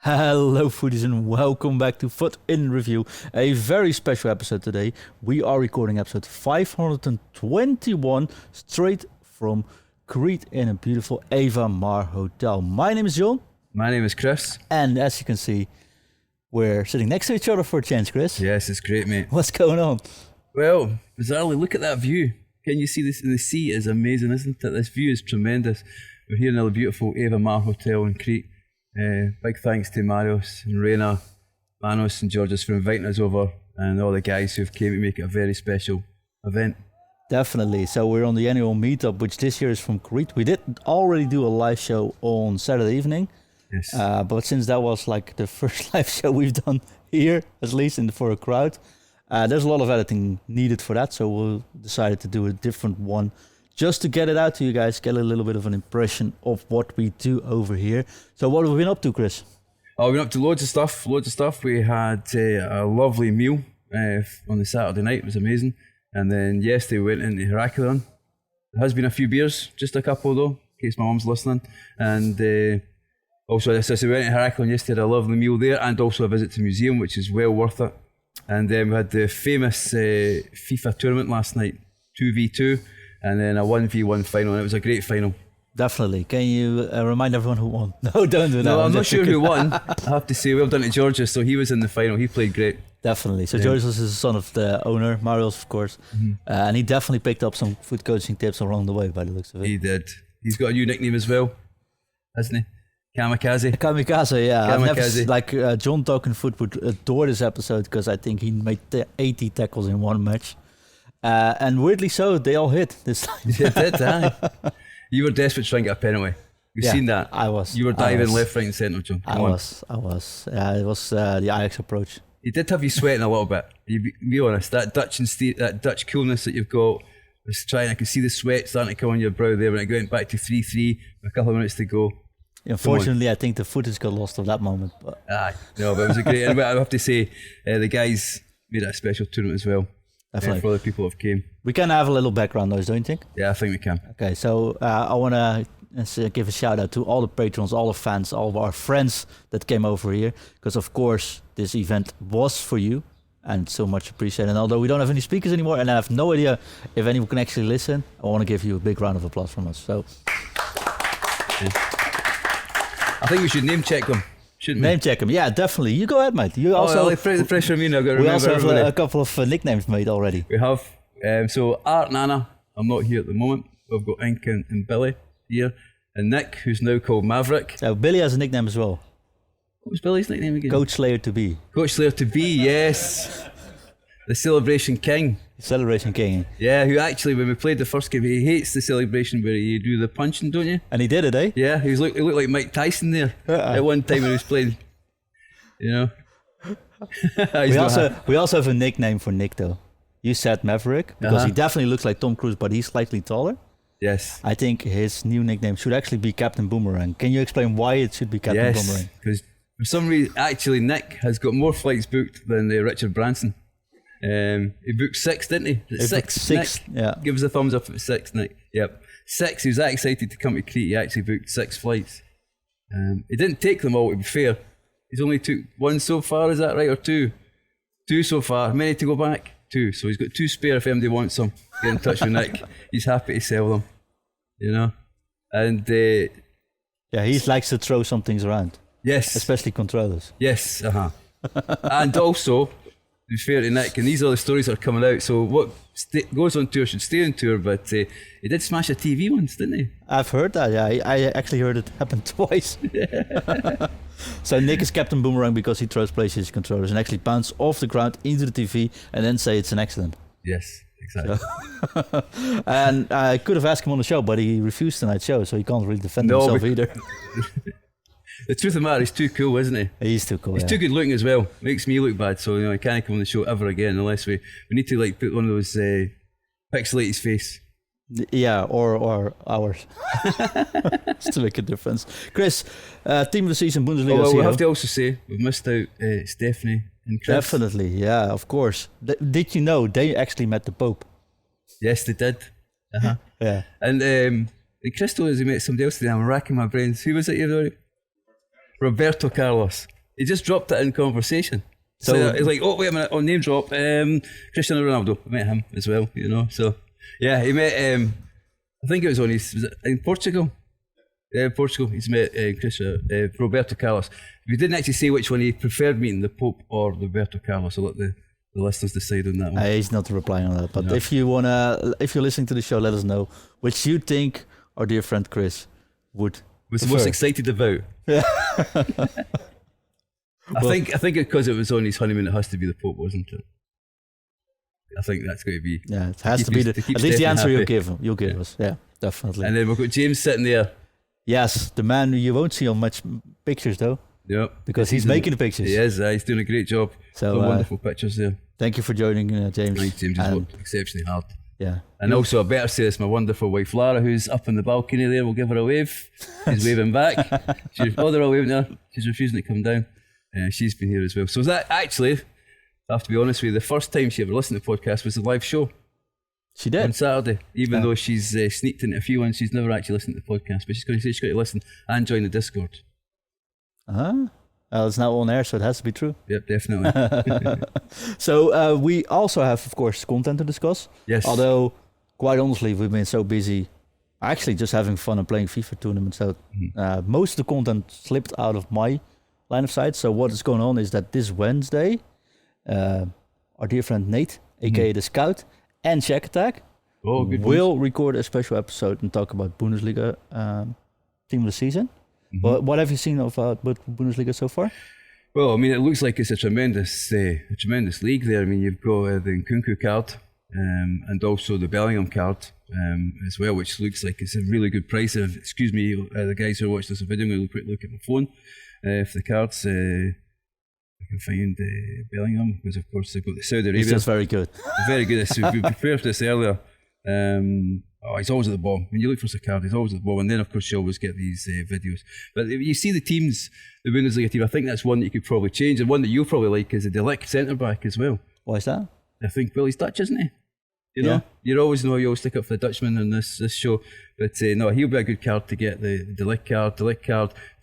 Hello foodies and welcome back to Foot in Review, a very special episode today. We are recording episode 521 straight from Crete in a beautiful Evamare hotel. My name is John. My name is Chris. And as you can see, we're sitting next to each other for a change, Chris. Yes, it's great, mate. What's going on? Well, bizarrely, look at that view. Can you see this? The sea is amazing, isn't it? This view is tremendous. We're here in the beautiful Evamare Hotel in Crete. Big thanks to Marios and Reina, Manos and Georges for inviting us over, and all the guys who've came to make it a very special event. Definitely. So we're on the annual meetup, which this year is from Crete. We did already do a live show on Saturday evening. Yes. But since that was like the first live show we've done here, at least for a crowd, there's a lot of editing needed for that. So we decided to do a different one just to get it out to you guys, get a little bit of an impression of what we do over here. So what have we been up to, Chris? Oh, we've been up to loads of stuff. We had a lovely meal on the Saturday night. It was amazing. And then yesterday we went into Heraclion. There has been a few beers, just a couple though, in case my mum's listening. And also, as I said, we went to Heraclion yesterday, had a lovely meal there, and also a visit to the museum, which is well worth it. And then we had the famous FIFA tournament last night, 2v2. And then a 1v1 final, and it was a great final. Definitely. Can you remind everyone who won? No, don't do that. No, I'm not sure who won. I have to say, well done to Georges. So he was in the final. He played great. Definitely. So Georges is the son of the owner, Marios, of course. Mm-hmm. And he definitely picked up some food coaching tips along the way, by the looks of it. He did. He's got a new nickname as well, hasn't he? Kamikaze. Kamikaze, yeah. Kamikaze. John Talking Foot would adore this episode because I think he made 80 tackles in one match. And weirdly so, they all hit this time. They did, huh? You were desperate to try and get a penalty. You've seen that. I was. You were diving left, right and centre, John. I was. It was the Ajax approach. He did have you sweating a little bit. You be honest, that Dutch coolness that you've got was trying. I could see the sweat starting to come on your brow there when it went back to 3-3 with a couple of minutes to go. Unfortunately, I think the footage got lost of that moment. But no, but it was a great. And I have to say, the guys made it a special tournament as well. Definitely. For other people who have came. We can have a little background noise, don't you think? Yeah, I think we can. Okay, so I want to give a shout out to all the patrons, all the fans, all of our friends that came over here. Because of course, this event was for you and so much appreciated. And although we don't have any speakers anymore and I have no idea if anyone can actually listen, I want to give you a big round of applause from us. So, I think we should name check them. Shouldn't we? Name check them, yeah, definitely. You go ahead, mate. You also the pressure on me now. I've got to we remember also have everybody. a couple of nicknames made already. We have. So Art and Anna, I'm not here at the moment. We've got Ink and Billy here, and Nick, who's now called Maverick. Billy has a nickname as well. What was Billy's nickname again? Coach Slayer to be. Coach Slayer to be, yes. The Celebration King. Celebration King. Yeah, who actually, when we played the first game, he hates the celebration where you do the punching, don't you? And he did it, eh? Yeah, he looked like Mike Tyson there at one time when he was playing. You know. we also have a nickname for Nick though. You said Maverick because he definitely looks like Tom Cruise, but he's slightly taller. Yes. I think his new nickname should actually be Captain Boomerang. Can you explain why it should be Captain Boomerang? Because for some reason, actually, Nick has got more flights booked than Richard Branson. He booked 6, didn't he? Six. Nick, yeah. Give us a thumbs up at 6, Nick. Yep. 6. He was that excited to come to Crete. He actually booked 6 flights. He didn't take them all, to be fair. He's only took 1 so far, is that right? Or 2? 2 so far. How many to go back? 2. So he's got 2 spare if anybody wants them. Get in touch with Nick. He's happy to sell them. You know? And he likes to throw some things around. Yes. Especially controllers. Yes, And also, to be fair to Nick, and these are the stories that are coming out, so what goes on tour should stay on tour, but he did smash a TV once, didn't he? I've heard that, yeah. I actually heard it happen twice. So Nick is Captain Boomerang because he throws PlayStation controllers and actually bounce off the ground into the TV and then say it's an accident. Yes, exactly. So and I could have asked him on the show, but he refused tonight's show, so he can't really defend himself either. The truth of the matter, he's too cool, isn't he? He's too cool. He's too good looking as well. Makes me look bad, so I can't come on the show ever again unless we need to put one of those pixelate his face. Yeah, or ours. Just to make a difference. Chris, team of the season, Bundesliga. Well, we have to also say we've missed out Stephanie and Chris. Definitely, yeah, of course. Did you know they actually met the Pope? Yes, they did. Yeah. And Chris told us he met somebody else today. I'm racking my brains. Who was it? Roberto Carlos. he just dropped it in conversation. So So it's like, oh wait a minute, name drop. Cristiano Ronaldo. I met him as well, you know. So yeah, he met. I think it was was it in Portugal. Yeah, Portugal. He's met Roberto Carlos. We didn't actually say which one he preferred meeting, the Pope or Roberto Carlos. So let the listeners decide on that one. he's not replying on that. But No. if you're listening to the show, let us know which you think our dear friend Chris would Was the prefer. most excited about. Yeah. I think because it was on his honeymoon, it has to be the Pope, wasn't it? I think that's going to be. Yeah, it has Keep to be his- to keep at least the Stefan answer happy. you'll give Yeah. us. Yeah, definitely. And then we've got James sitting there. Yes, the man you won't see on much pictures though, Yep. because he's making the pictures. He is. He's doing a great job. So Some wonderful pictures there. thank you for joining, James. Thanks, James. He's And, worked exceptionally hard. yeah, And also, I better say this, my wonderful wife Lara, who's up in the balcony there, we'll give her a wave. She's waving back. They're all waving at her. She's refusing to come down. She's been here as well. So is that actually, I have to be honest with you, the first time she ever listened to the podcast was the live show she on did. Saturday. Even though she's sneaked into a few ones, she's never actually listened to the podcast. But she's going to say she's going to listen and join the Discord. It's now on air, so it has to be true. Yep, definitely. So we also have, of course, content to discuss. Yes. Although, quite honestly, we've been so busy, actually just having fun and playing FIFA tournaments. So most of the content slipped out of my line of sight. So what is going on is that this Wednesday, our dear friend Nate, aka the Scout, and Shack Attack Oh, good. will record a special episode and talk about Bundesliga team of the season. But what have you seen of Bundesliga so far? Well, I mean, it looks like it's a tremendous league there. I mean, you've got the Nkunku card and also the Bellingham card as well, which looks like it's a really good price. Excuse me, the guys who are watching this video, I'm going to quick look at my phone. If the cards, I can find Bellingham, because of course they've got the Saudi He's Arabia. just very good. Very good. We prepared for this earlier. He's always at the ball. When you look for Sicard, he's always at the ball. And then, of course, you always get these videos. But if you see the teams, the Bundesliga team, I think that's one that you could probably change. And one that you'll probably like is the Delict centre-back as well. Why is that? I think, well, he's Dutch, isn't he? You know, you always know you always stick up for the Dutchman in this show. But no, he'll be a good card to get, the Delict card,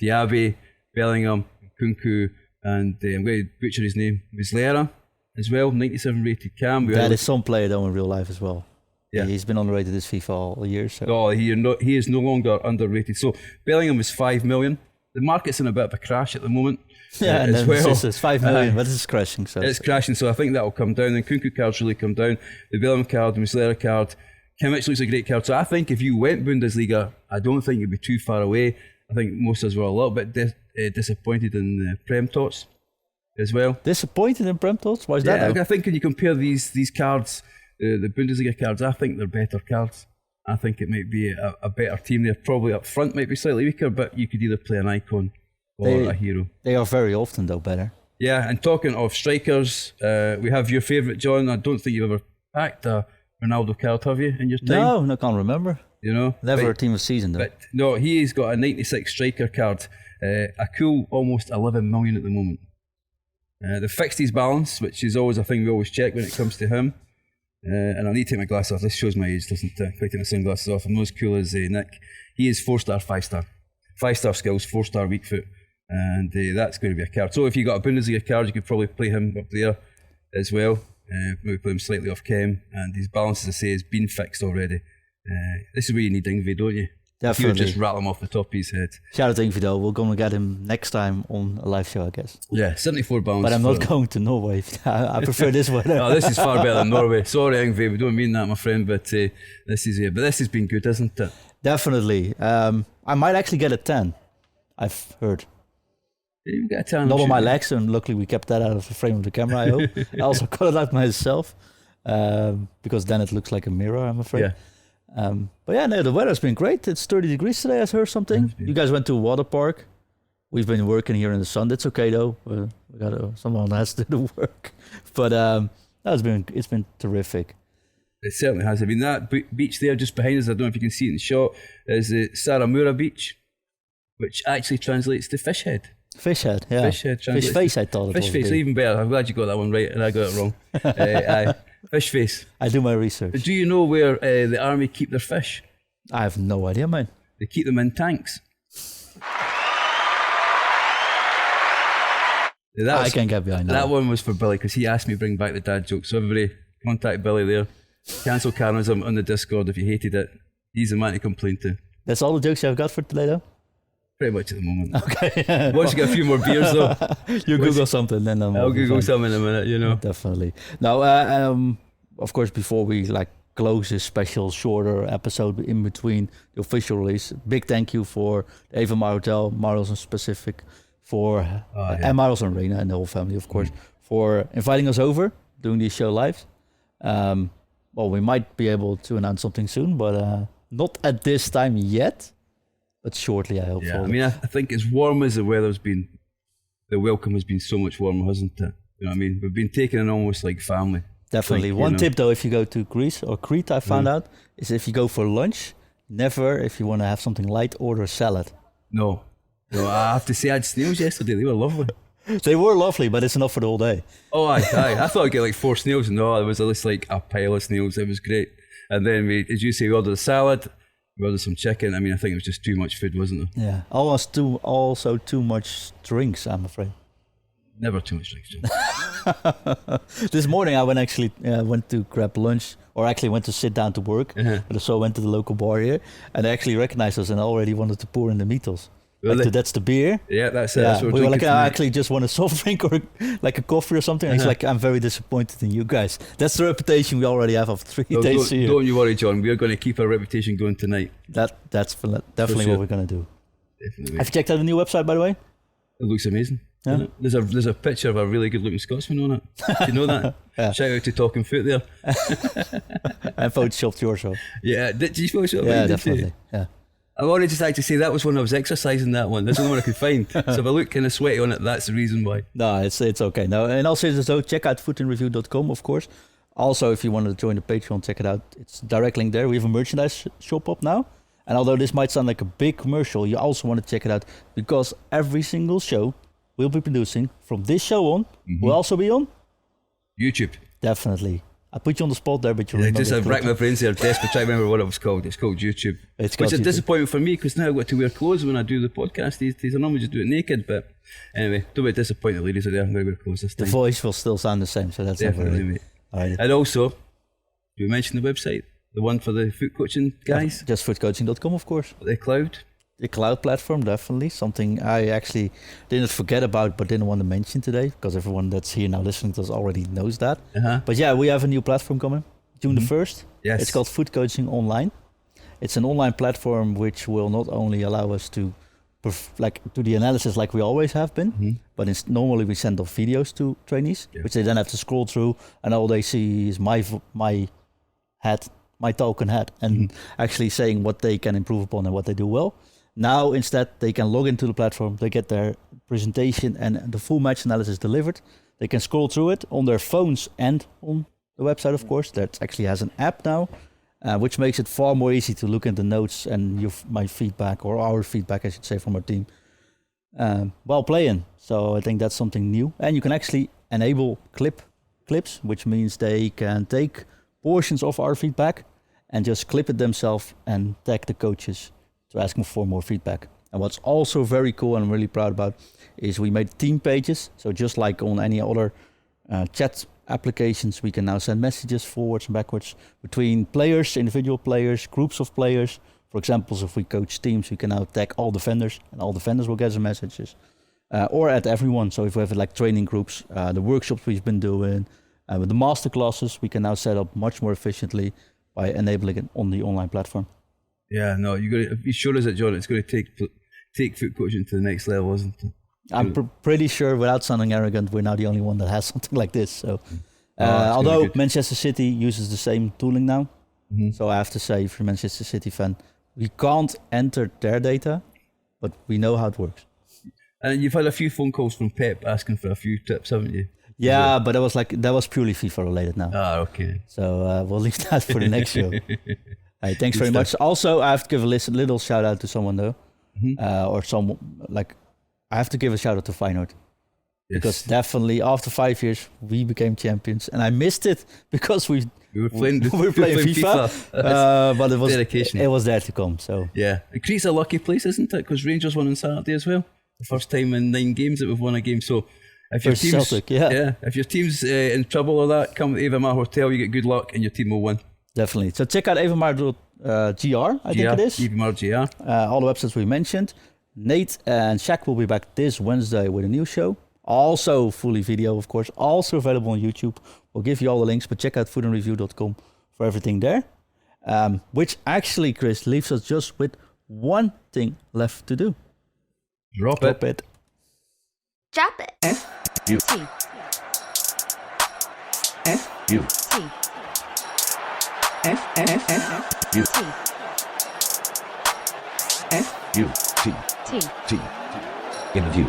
Diaby, Bellingham, Kunku, and I'm going to butcher his name, Muslera as well, 97 rated cam. That is some player though in real life as well. Yeah. He's been underrated this FIFA all year. So Oh, he is no longer underrated. So Bellingham is 5 million. The market's in a bit of a crash at the moment. yeah, and as then well. it's 5 million, but it's crashing. So It's crashing, so I think that will come down. And Kunku cards really come down. The Bellingham card, the Muslera card. Kimmich looks a great card. So I think if you went Bundesliga, I don't think you'd be too far away. I think most of us were a little bit disappointed in the Prem Tots as well. disappointed in Prem Tots? Why is that? Yeah, though? I think when you compare these cards, the Bundesliga cards, I think they're better cards. I think it might be a better team there. Probably up front might be slightly weaker, but you could either play an icon or a hero. They are very often though better. Yeah, and talking of strikers, we have your favourite, John. I don't think you've ever packed a Ronaldo card, have you, in your time? No, can't remember. You know? Never a team of season though. But no, he's got a 96 striker card, a cool almost 11 million at the moment. The fixed his balance, which is always a thing we always check when it comes to him. And I need to take my glasses off. This shows my age. Listen to taking the sunglasses off. I'm not as cool as Nick. He is 4-star, 5-star. 5-star skills, 4-star weak foot. And that's going to be a card. So if you got a Bundesliga card, you could probably play him up there as well. Maybe play him slightly off chem. And his balance, as I say, has been fixed already. This is where you need Ingve, don't you? Definitely. You would just rattle him off the top of his head. Shout out to Ingvi though. We're going to get him next time on a live show, I guess. Yeah, 74 balance. But I'm not going to Norway. I prefer this weather. Oh, this is far better than Norway. Sorry, Ingve, we don't mean that, my friend. But this has been good, hasn't it? Definitely. I might actually get a 10. I've heard. You get a tan. Not on my legs, and luckily we kept that out of the frame of the camera, I hope. I also cut it out myself, because then it looks like a mirror, I'm afraid. Yeah. But yeah, no, the weather's been great. It's 30 degrees today, I heard something. You guys went to a water park. We've been working here in the sun. That's okay though. We got someone has to do the work. But it's been terrific. It certainly has. I mean, that beach there just behind us, I don't know if you can see it in the shot, is the Saramura beach, which actually translates to fish head. Fish head, yeah. Fish head translates Fish face, I thought it was. Fish face, even better. I'm glad you got that one right and I got it wrong. Aye. Fish face. I do my research. But do you know where the army keep their fish? I have no idea, man. They keep them in tanks. I can get behind that. That one was for Billy because he asked me to bring back the dad joke. So everybody contact Billy there. Cancel Carnism on the Discord if you hated it. He's the man to complain to. That's all the jokes I've got for today, though? Pretty much at the moment. Okay. Once you get a few more beers, though. You Google something, then I'll Google something in a minute, you know. Definitely. Now, of course, before we close this special shorter episode in between the official release, big thank you for the Evamare Hotel, Marlos in specific, and Marlos and Reina and the whole family, of course, for inviting us over, doing this show live. Well, we might be able to announce something soon, but not at this time yet. But shortly, I hope. Yeah, I mean, I think as warm as the weather's been, the welcome has been so much warmer, hasn't it? You know what I mean? We've been taken in almost like family. Definitely. One tip, though, if you go to Greece or Crete, I found out, is if you go for lunch, never, if you want to have something light, order a salad. No, I have to say, I had snails yesterday. They were lovely. They were lovely, but it's enough for the whole day. Oh, I thought I'd get like 4 snails. No, it was just like a pile of snails. It was great. And then we, as you say, we ordered a salad. We ordered some chicken. I mean, I think it was just too much food, wasn't there? Yeah. Also too much drinks, I'm afraid. Never too much drinks, John. This morning I went to grab lunch, or actually went to sit down to work. But so I went to the local bar here, and they actually recognized us and already wanted to pour in the meatles. Really? That's the beer. Yeah, that's it. Yeah. That's what We were like, tonight. I actually just want a soft drink or like a coffee or something. And he's like, I'm very disappointed in you guys. That's the reputation we already have of 3 days here. Don't you worry, John. We're going to keep our reputation going tonight. That's definitely sure. what we're going to do. Definitely. Have you checked out the new website, by the way? It looks amazing. Yeah. There's a picture of a really good looking Scotsman on it. Do you know that? Yeah. Shout out to Talking Foot there. I photoshopped yours, so. Yeah, did you Photoshop? Yeah, definitely. Yeah. I wanted just like to say that was when I was exercising that one. That's the only one I could find. So if I look kind of sweaty on it, that's the reason why. No, it's okay. No, and also though, check out footinreview.com, of course. Also, if you want to join the Patreon, check it out. It's a direct link there. We have a merchandise shop up now. And although this might sound like a big commercial, you also want to check it out because every single show we'll be producing from this show on will also be on YouTube. Definitely. I put you on the spot there, but you I remember. just racked my brains there, desperate to remember what it was called. It's called YouTube. Which is a disappointment for me because now I've got to wear clothes when I do the podcast these days. I normally just do it naked, but anyway, don't be disappointed, ladies out there. I'm going to wear clothes this time. The voice will still sound the same, so that's definitely, mate. All right. And also, do we mention the website? The one for the foot coaching guys? Just footcoaching.com, of course. The cloud? The cloud platform, definitely. Something I actually didn't forget about, but didn't want to mention today, because everyone that's here now listening to us already knows that. But yeah, we have a new platform coming, June the 1st. Yes. It's called Foot Coaching Online. It's an online platform which will not only allow us to do the analysis like we always have been, but normally we send off videos to trainees, which they then have to scroll through, and all they see is my token head, and actually saying what they can improve upon and what they do well. Now, instead, they can log into the platform, they get their presentation and the full match analysis delivered. They can scroll through it on their phones and on the website, of course. That actually has an app now, which makes it far more easy to look at the notes and my feedback, or our feedback, I should say, from our team, while playing. So I think that's something new. And you can actually enable clips, which means they can take portions of our feedback and just clip it themselves and tag the coaches to ask them for more feedback. And what's also very cool and I'm really proud about is we made team pages. So just like on any other chat applications, we can now send messages forwards and backwards between players, individual players, groups of players. For example, if we coach teams, we can now tag all defenders and all defenders will get some messages. Or at everyone. So if we have like training groups, the workshops we've been doing, with the master classes, we can now set up much more efficiently by enabling it on the online platform. Yeah, no, if you showed us it, John, it's going to take foot coaching to the next level, isn't it? I'm pretty sure, without sounding arrogant, we're now the only one that has something like this. So, although Manchester City uses the same tooling now, so I have to say, if you're a Manchester City fan, we can't enter their data, but we know how it works. And you've had a few phone calls from Pep asking for a few tips, haven't you? Yeah, but that was purely FIFA related now. Ah, okay. So we'll leave that for the next show. Hey, thanks very much. Also, I have to give a little shout out to someone though, or someone I have to give a shout out to Feyenoord, because definitely after 5 years we became champions, and I missed it because we were playing FIFA. But it was dedication. It was there to come. So yeah, and Crete's a lucky place, isn't it? Because Rangers won on Saturday as well, the first time in 9 games that we've won a game. So If your Versus team's Celtic, yeah. if your team's in trouble or that, come to the Evamare Hotel. You get good luck, and your team will win. Definitely. So check out evamare.gr, I think it is. evamare.gr. All the websites we mentioned. Nate and Shaq will be back this Wednesday with a new show. Also fully video, of course. Also available on YouTube. We'll give you all the links, but check out foodandreview.com for everything there. Which actually, Chris, leaves us just with one thing left to do. Drop it. Drop it. F-U-T. F-U-T. F-F-F-U-T. F-U-T. T. T. Interview.